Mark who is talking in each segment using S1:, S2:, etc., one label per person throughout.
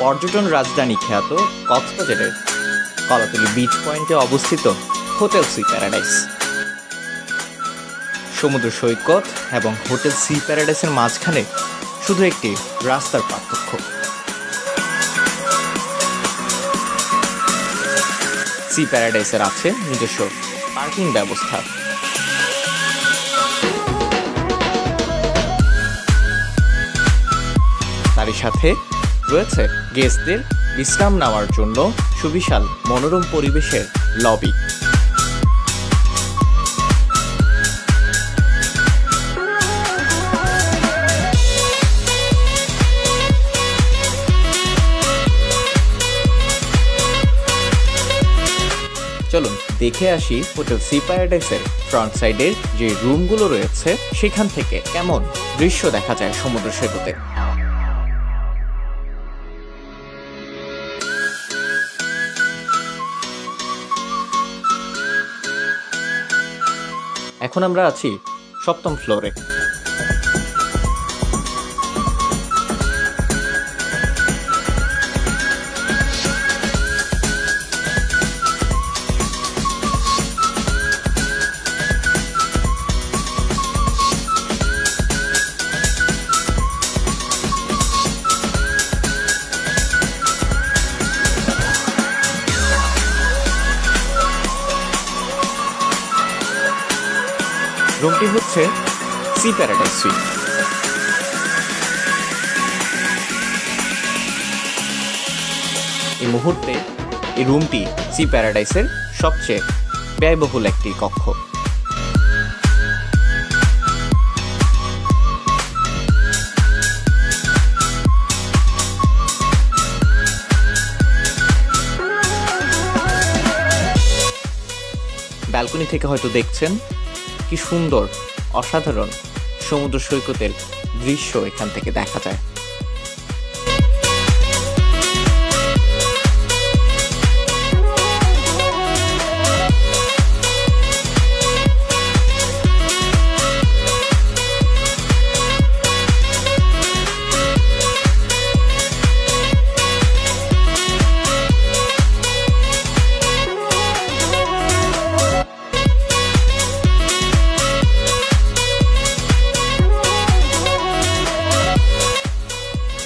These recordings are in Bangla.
S1: পর্যটন রাজধানী খ্যাত কক্সবাজারের কলাতলী বিচ পয়েন্টে অবস্থিত হোটেল সি প্যারাডাইস। সমুদ্র সৈকত এবং হোটেল সি প্যারাডাইসের মাঝখানে শুধু একটি রাস্তার পার্থক্য। সি প্যারাডাইসের আছে নিজস্ব পার্কিং ব্যবস্থা। তারই সাথে রয়েছে গেস্টদের বিশ্রাম নেওয়ার জন্য সুবিশাল মনোরম পরিবেশের লবি। চলুন দেখে আসি হোটেল সি প্যারাডাইসের ফ্রন্ট সাইডের যে রুমগুলো রয়েছে সেখান থেকে কেমন দৃশ্য দেখা যায় সমুদ্র সৈকতে। এখন আমরা আছি 7ম ফ্লোরে। রুমটি হচ্ছে সি প্যারাডাইস সুইট। এই মুহূর্তে এই রুমটি সি প্যারাডাইসের সবচেয়ে ব্যয়বহুল একটি কক্ষ। ব্যালকনি থেকে হয়তো দেখছেন কি সুন্দর অসাধারণ সমুদ্র সৈকতের দৃশ্য এখান থেকে দেখা যায়।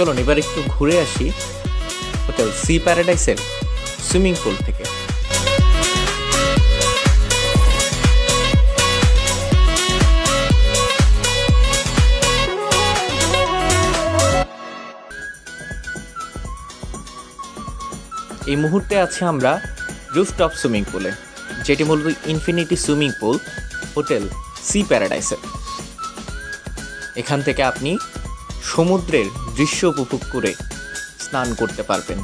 S1: চলুন এবার একটু ঘুরে আসি হোটেল সি প্যারাডাইসের সুইমিং পুল থেকে। এই মুহূর্তে আছি আমরা রুফটপ সুইমিং পুলে, যেটি মূলত infinity swimming pool hotel sea প্যারাডাইসের। এখান থেকে আপনি সমুদ্রের দৃশ্য উপভোগ করে স্নান করতে পারবেন।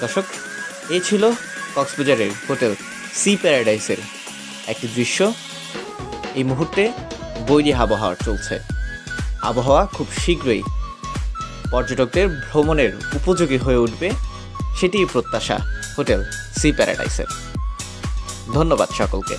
S1: দর্শক, এই ছিল কক্সবাজারের হোটেল সি প্যারাডাইসের একটি দৃশ্য। এই মুহূর্তে বৈরী আবহাওয়া চলছে। আবহাওয়া খুব শীঘ্রই পর্যটকদের ভ্রমণের উপযোগী হয়ে উঠবে, সেটিই প্রত্যাশা হোটেল সি প্যারাডাইসের। ধন্যবাদ সকলকে।